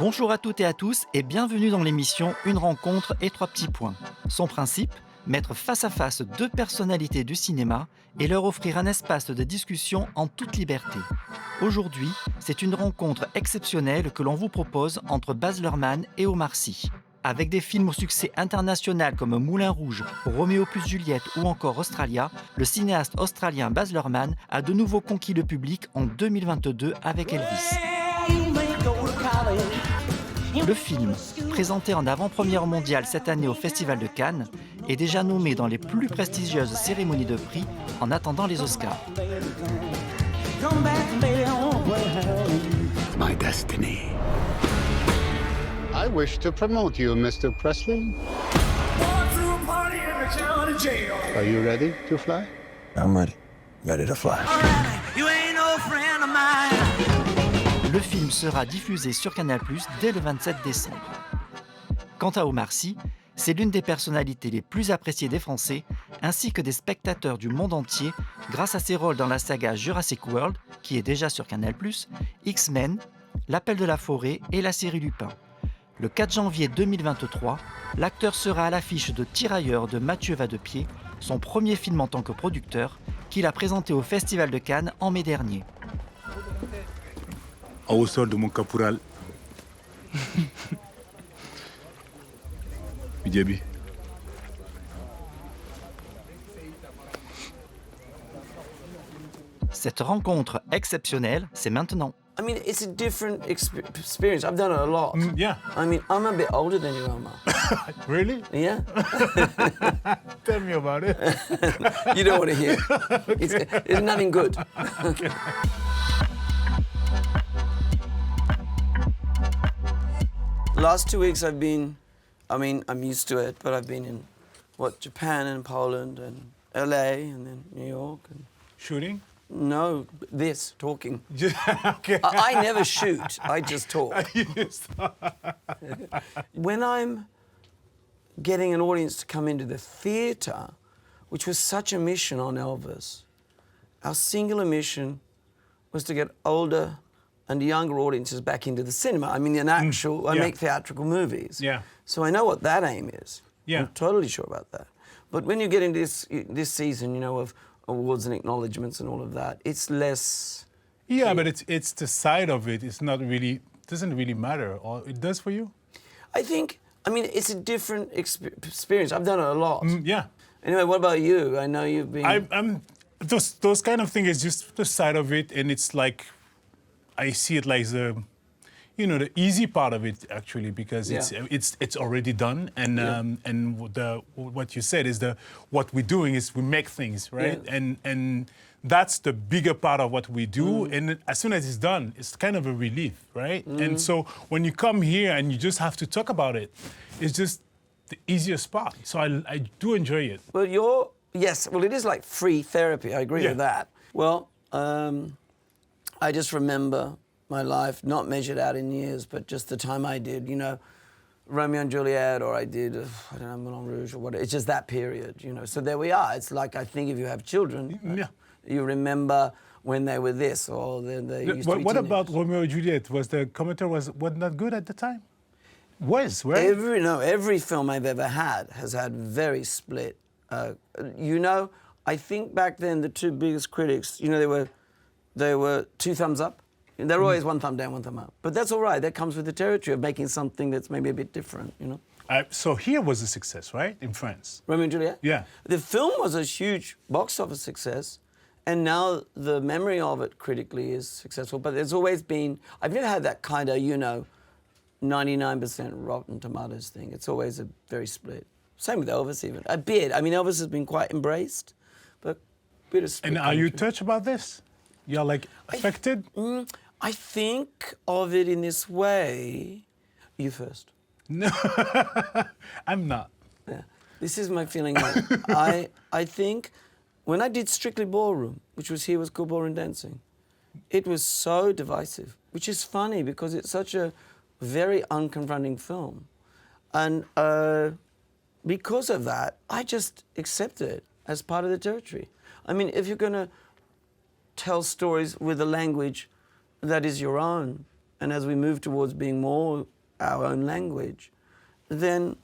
Bonjour à toutes et à tous et bienvenue dans l'émission Une rencontre et trois petits points. Son principe, mettre face à face deux personnalités du cinéma et leur offrir un espace de discussion en toute liberté. Aujourd'hui, c'est une rencontre exceptionnelle que l'on vous propose entre Baz Luhrmann et Omar Sy. Avec des films au succès international comme Moulin Rouge, Roméo plus Juliette ou encore Australia, le cinéaste australien Baz Luhrmann a de nouveau conquis le public en 2022 avec Elvis. Le film, présenté en avant-première mondiale cette année au Festival de Cannes, est déjà nommé dans les plus prestigieuses cérémonies de prix en attendant les Oscars. My destiny. I wish to promote you, Mr. Presley. Are you ready to fly? I'm ready. Ready to fly. Le film sera diffusé sur Canal+ dès le 27 décembre. Quant à Omar Sy, c'est l'une des personnalités les plus appréciées des Français, ainsi que des spectateurs du monde entier, grâce à ses rôles dans la saga Jurassic World, qui est déjà sur Canal+, X-Men, L'Appel de la forêt et la série Lupin. Le 4 janvier 2023, l'acteur sera à l'affiche de Tirailleurs de Mathieu Vadepied, son premier film en tant que producteur, qu'il a présenté au Festival de Cannes en mai dernier. Au hausseur de mon caporal. Bidiabi. Cette rencontre exceptionnelle, c'est maintenant. I mean, it's a different experience. I've done it a lot. Yeah. I mean, I'm a bit older than you, Omar. Really? Yeah? Tell me about it. You don't want to hear. It's nothing good. Last 2 weeks I've been, I mean, I'm used to it, but I've been in, Japan and Poland and LA and then New York. And Shooting? no, talking. Okay. I never shoot, I just talk. When I'm getting an audience to come into the theatre, which was such a mission on Elvis, our singular mission was to get older and younger audiences back into the cinema. I mean, I make theatrical movies. Yeah. So I know what that aim is. Yeah. I'm totally sure about that. But when you get into this season, of awards and acknowledgements and all of that, it's less... Yeah, but it's the side of it. It's not really, doesn't really matter. Or it does for you? I mean, it's a different experience. I've done it a lot. Yeah. Anyway, what about you? I know you've been... I'm those kind of things is just the side of it, and it's like I see it like the easy part of it actually, because it's already done, and what you said is what we're doing is we make things, right? Yeah. And that's the bigger part of what we do, and as soon as it's done, it's kind of a relief, right? And so when you come here and you just have to talk about it, it's just the easiest part. So I do enjoy it. Well, it is like free therapy. I agree with that. Well, I just remember my life, not measured out in years, but just the time I did, Romeo and Juliet, or I did, Moulin Rouge, or whatever. It's just that period, So there we are. It's like, I think if you have children, you remember when they were this, or they used to be What teenagers. about Romeo and Juliet? Was the commentary was not good at the time? Right? Every film I've ever had has had very split. I think back then the two biggest critics, they were two thumbs up. They're always one thumb down, one thumb up. But that's all right. That comes with the territory of making something that's maybe a bit different, So here was a success, right, in France? Romeo and Juliet? Yeah. The film was a huge box office success, and now the memory of it critically is successful. But there's always been... I've never had that kind of, 99% Rotten Tomatoes thing. It's always a very split. Same with Elvis even. A bit. I mean, Elvis has been quite embraced, but a bit of split. And are you touched about this? You're like affected? I think of it in this way. You first. No, I'm not. Yeah. This is my feeling. I think when I did Strictly Ballroom, which was called Ballroom Dancing, it was so divisive, which is funny because it's such a very unconfronting film. And because of that, I just accept it as part of the territory. I mean, if you're going to tell stories with a language that is your own and as we move towards being more our own language, then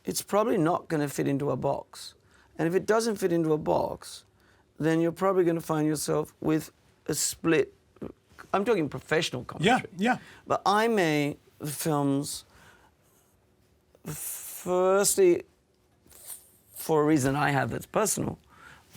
it's probably not going to fit into a box. And if it doesn't fit into a box, then you're probably going to find yourself with a split. I'm talking professional commentary. Yeah. But I make films, firstly, for a reason I have that's personal,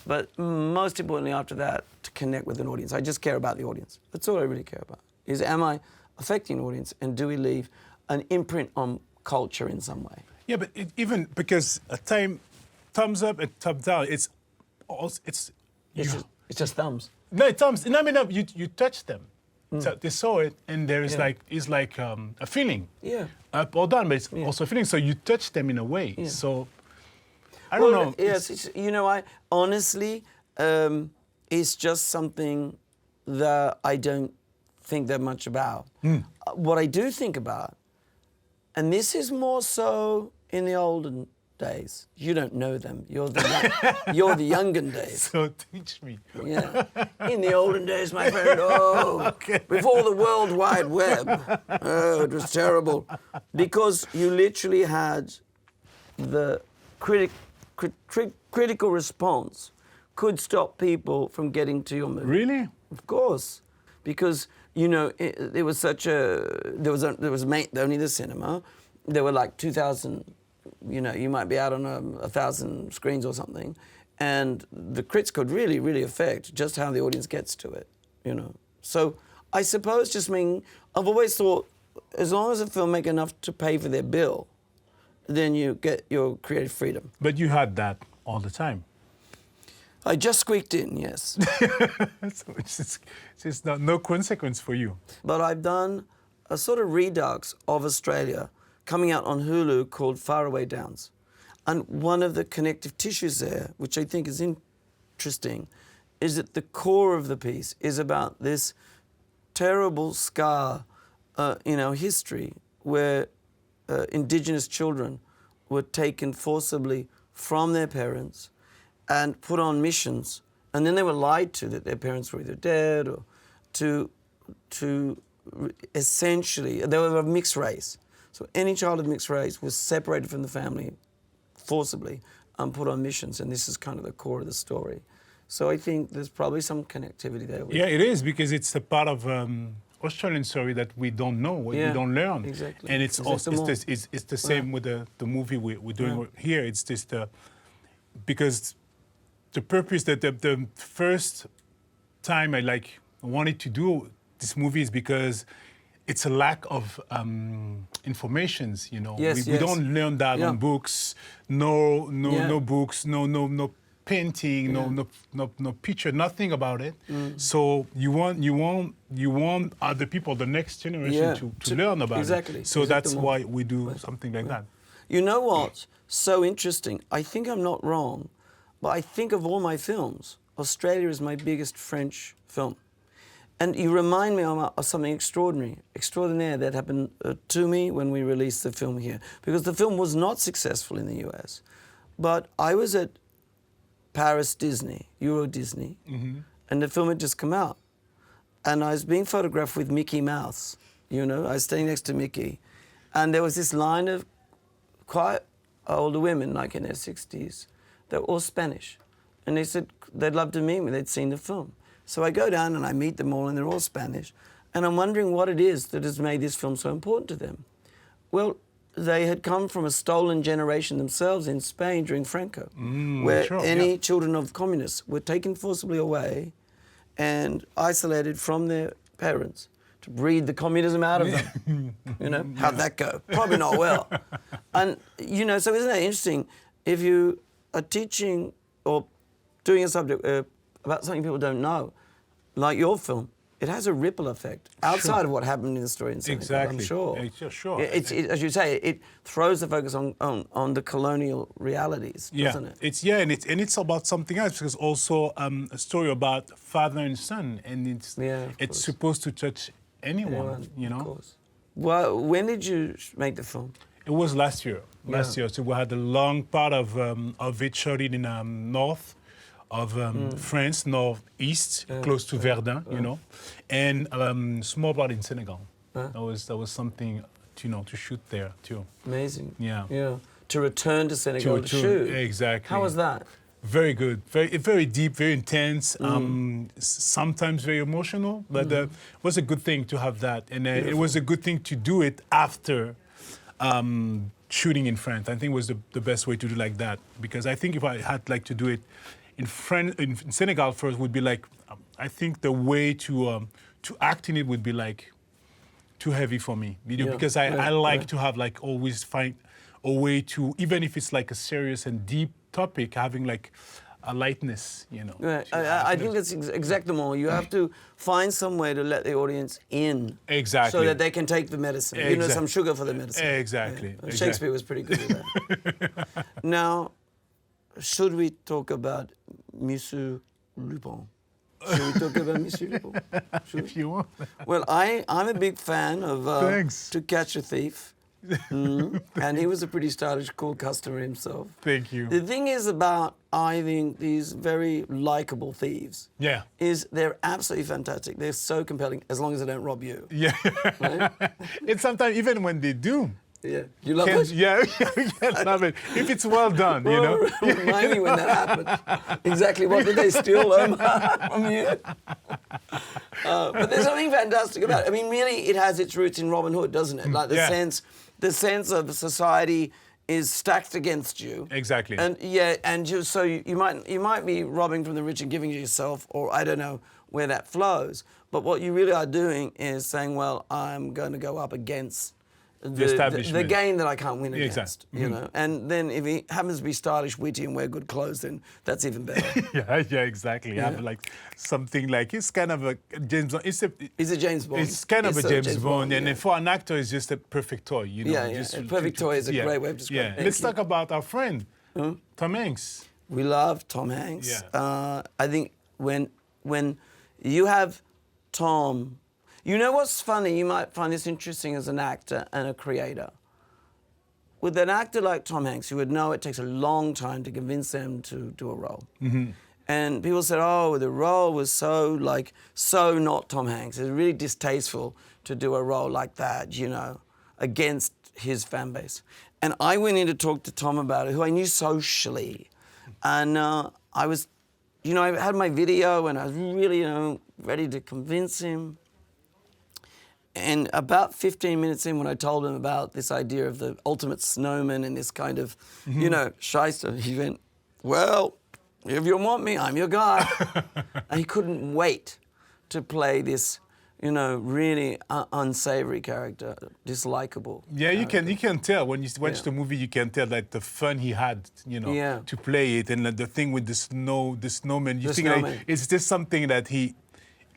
but most importantly after that, to connect with an audience. I just care about the audience. That's all I really care about, is am I affecting an audience, and do we leave an imprint on culture in some way? Yeah, but even because a thumbs up and thumbs down, it's just thumbs. No, thumbs. No, I mean, no, you touch them. So they saw it, and there is it's like a feeling. Yeah. Up or down, but it's also a feeling. So you touch them in a way. Yeah. So I don't know. Yes, I honestly, it's just something that I don't think that much about. What I do think about, and this is more so in the olden days. You don't know them. You're the younger days. So teach me. Yeah. In the olden days, my friend. Oh, okay. Before the World Wide Web. Oh, it was terrible. Because you literally had the critical response could stop people from getting to your movie. Really? Of course. Because, there was only the cinema. There were like 2,000, you might be out on 1,000 screens or something. And the critics could really, really affect just how the audience gets to it, So I suppose I've always thought, as long as a film make enough to pay for their bill, then you get your creative freedom. But you had that all the time. I just squeaked in, yes. So it's no consequence for you. But I've done a sort of redux of Australia coming out on Hulu called Faraway Downs. And one of the connective tissues there, which I think is interesting, is that the core of the piece is about this terrible scar in our history where Indigenous children were taken forcibly from their parents and put on missions, and then they were lied to that their parents were either dead or to essentially, they were of mixed race. So any child of mixed race was separated from the family forcibly and put on missions, and this is kind of the core of the story. So I think there's probably some connectivity there. Yeah, it is, because it's a part of Australian story that we don't know, we don't learn. Exactly. And it's the same with the movie we're doing here. It's just because the purpose that the first time I wanted to do this movie is because it's a lack of informations, Yes, we don't learn that on books. No books, no painting, no picture, nothing about it. So you want other people, the next generation, to learn about it. So that's why we do something like that. You know what? So interesting. I think I'm not wrong, but I think of all my films, Australia is my biggest French film. And you remind me of something extraordinaire that happened to me when we released the film here. Because the film was not successful in the US. But I was at Paris Disney, Euro Disney, and the film had just come out. And I was being photographed with Mickey Mouse, I was standing next to Mickey. And there was this line of quite older women, like in their 60s. They were all Spanish. And they said they'd love to meet me, they'd seen the film. So I go down and I meet them all, and they're all Spanish. And I'm wondering what it is that has made this film so important to them. Well, they had come from a stolen generation themselves in Spain during Franco, where children of communists were taken forcibly away and isolated from their parents to breed the communism out of them. How'd that go? Probably not well. And, so isn't that interesting? If you are teaching or doing a subject about something people don't know, like your film, it has a ripple effect outside of what happened in the story in Senegal, exactly. I'm sure. Sure. As you say, it throws the focus on the colonial realities, doesn't it? It's about something else, because also a story about father and son, and it's supposed to touch anyone, Of course. Well, when did you make the film? It was last year. So we had a long part of it shot in north of France, northeast, close to Verdun, and small part in Senegal. That was something, to shoot there too. Amazing. Yeah. Yeah. To return to Senegal to shoot. Exactly. How was that? Very good, very deep, very intense. Sometimes very emotional, but it was a good thing to have that, and it was a good thing to do it after shooting in France. I think it was the best way to do like that, because I think if I had to do it in Senegal first would be I think the way to act in it would be too heavy for me, because I like to have always find a way to, even if it's a serious and deep topic, having a lightness, Right. I think that's exactly more. You have to find some way to let the audience in. Exactly. So that they can take the medicine. Some sugar for the medicine. Exactly. Yeah. Shakespeare was pretty good at that. Now, should we talk about Monsieur Lupin? Should we talk about Monsieur Lupin? If you want. Well, I'm a big fan of Thanks. To Catch a Thief. And he was a pretty stylish, cool customer himself. Thank you. The thing is about, I think, these very likable thieves. Yeah. Is they're absolutely fantastic. They're so compelling, as long as they don't rob you. Yeah. Right? And sometimes even when they do. Yeah. You love it? Yeah, you can love it. If it's well done, Remind me when that happened. Exactly what did they steal from you? But there's something fantastic about it. I mean, really, it has its roots in Robin Hood, doesn't it? Like the sense of society is stacked against you. Exactly. And so you might be robbing from the rich and giving to yourself, or I don't know where that flows. But what you really are doing is saying, well, I'm going to go up against the establishment. the game that I can't win against. Exactly. You know, and then if he happens to be stylish, witty, and wear good clothes, then that's even better. Yeah, exactly. Yeah. Have something it's kind of a James Bond. He's a James Bond. It's kind of a James Bond, and for an actor, it's just a perfect toy. A perfect toy is a great way of describing it. Yeah. Let's talk about our friend, Tom Hanks. We love Tom Hanks. Yeah. I think when you have Tom. You know what's funny? You might find this interesting as an actor and a creator. With an actor like Tom Hanks, you would know it takes a long time to convince them to do a role. Mm-hmm. And people said, oh, the role was so not Tom Hanks. It's really distasteful to do a role like that, against his fan base. And I went in to talk to Tom about it, who I knew socially. And I was, I had my video and I was really, ready to convince him. And about 15 minutes in, when I told him about this idea of the ultimate snowman and this kind of, shyster, he went, well, if you want me, I'm your guy. And he couldn't wait to play this, really unsavory character, dislikable. Yeah, you can tell when you watch the movie. You can tell the fun he had, to play it, and the thing with the snowman. You think it's just something that he.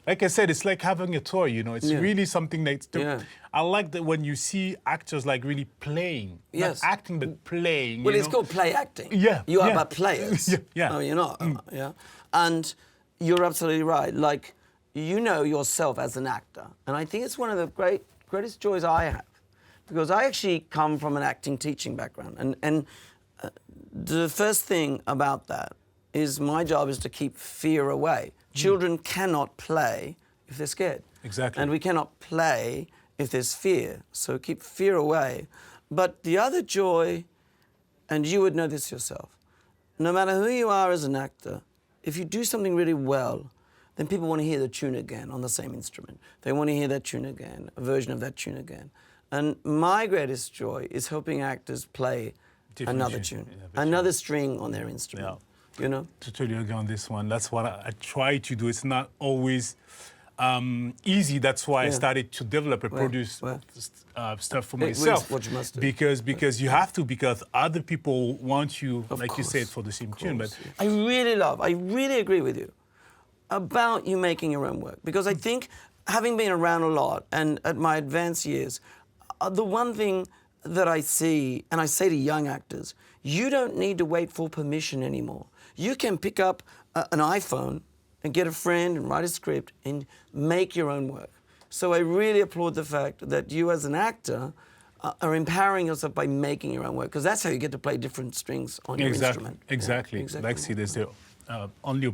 Like I said, it's like having a toy, It's really something that... I like that when you see actors really playing. Not acting, but playing. Well, it's called play acting. Yeah. You are about players. Yeah. No, you're not. Yeah. And you're absolutely right. You know yourself as an actor. And I think it's one of the greatest joys I have. Because I actually come from an acting teaching background. And the first thing about that is my job is to keep fear away. Children cannot play if they're scared. Exactly. And we cannot play if there's fear. So keep fear away. But the other joy, and you would know this yourself, no matter who you are as an actor, if you do something really well, then people want to hear the tune again on the same instrument. They want to hear that tune again, a version of that tune again. And my greatest joy is helping actors play another tune, another string on their instrument. Yeah. Totally agree on this one. That's what I try to do. It's not always easy. That's why I started to develop and produce stuff for myself. What you must do. Because you have to, because other people want you, you said, for the same tune. But I really agree with you about you making your own work. Because I think, having been around a lot and at my advanced years, the one thing that I see, and I say to young actors, you don't need to wait for permission anymore. You can pick up an iPhone and get a friend and write a script and make your own work. So I really applaud the fact that you as an actor are empowering yourself by making your own work, because that's how you get to play different strings on your instrument. Exactly. Like, see, there's the only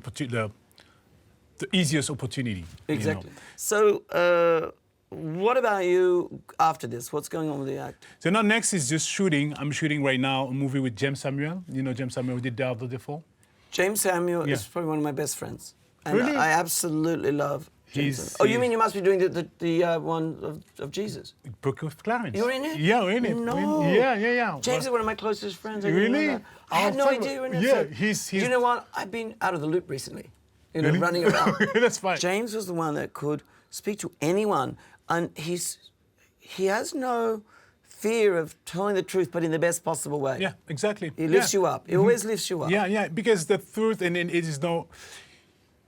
the easiest opportunity. Exactly. So what about you after this? What's going on with the act? So now next is just shooting. I'm shooting right now a movie with James Samuel. You know James Samuel, who did Delta Default? James Samuel Yeah. is probably one of my best friends. And Really? I absolutely love James He's- Samuel. Oh, you he's- mean you must be doing the one of Jesus? Book of Clarence. You're in it? Yeah, we're in it. No. Yeah. James is one of my closest friends. I didn't know Really? that. I had Oh, no tell idea you were in it. yeah, So- he's- Do you know what? I've been out of the loop recently. You know, Really? running around. That's fine. James was the one that could speak to anyone, and he has no fear of telling the truth, but in the best possible way. Yeah, exactly. He lifts Yeah. you up. He always lifts you up. Yeah, because the truth, and it is no.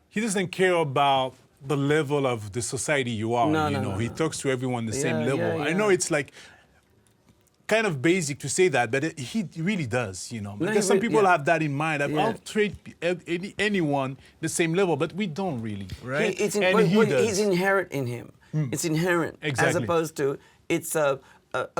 He doesn't care about the level of the society you are. No, you no, know, no, he no. talks to everyone the same Yeah, level. yeah, I know yeah. it's like kind of basic to say that, but he really does. You know, No, because he some really- people yeah. have that in mind. Yeah. I'll treat anyone the same level, but we don't really, right? It's and he does. He's inherent in him. It's inherent, as Exactly. opposed to it's a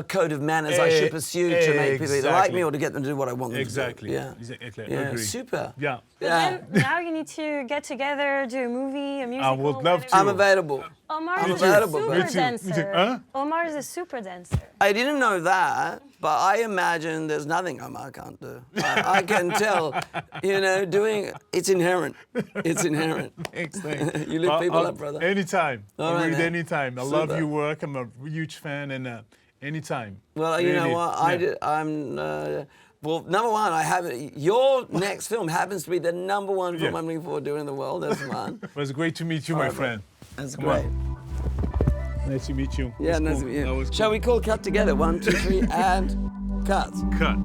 code of manners I should pursue to make people either like me Exactly. or to get them to do what I want them Exactly. to do. Yeah, Exactly. yeah, Agree. super. Yeah. But Yeah. then now you need to get together, do a movie, a musical. would love whatever. to. I'm available. Omar I'm is a available, super babe. Me too. dancer. Huh? Omar is a super dancer. I didn't know that, but I imagine there's nothing Omar can't do. I can tell, you know, it's inherent. It's inherent. Thanks. You lift people up, brother. Anytime. All right, Really, man. anytime. I love Super. your work. I'm a huge fan, and anytime. Well, you know Really, what? yeah. I'm. Well, number one, I have your next film happens to be the number one film Yeah. I'm looking forward to doing in the world. That's fun. It was great to meet you, my All right, friend. That's Come great. on. Nice to meet you. Yeah, It's nice cool. to meet you. That was Shall cool. we call cut together? 1, 2, 3, and cut. Cut.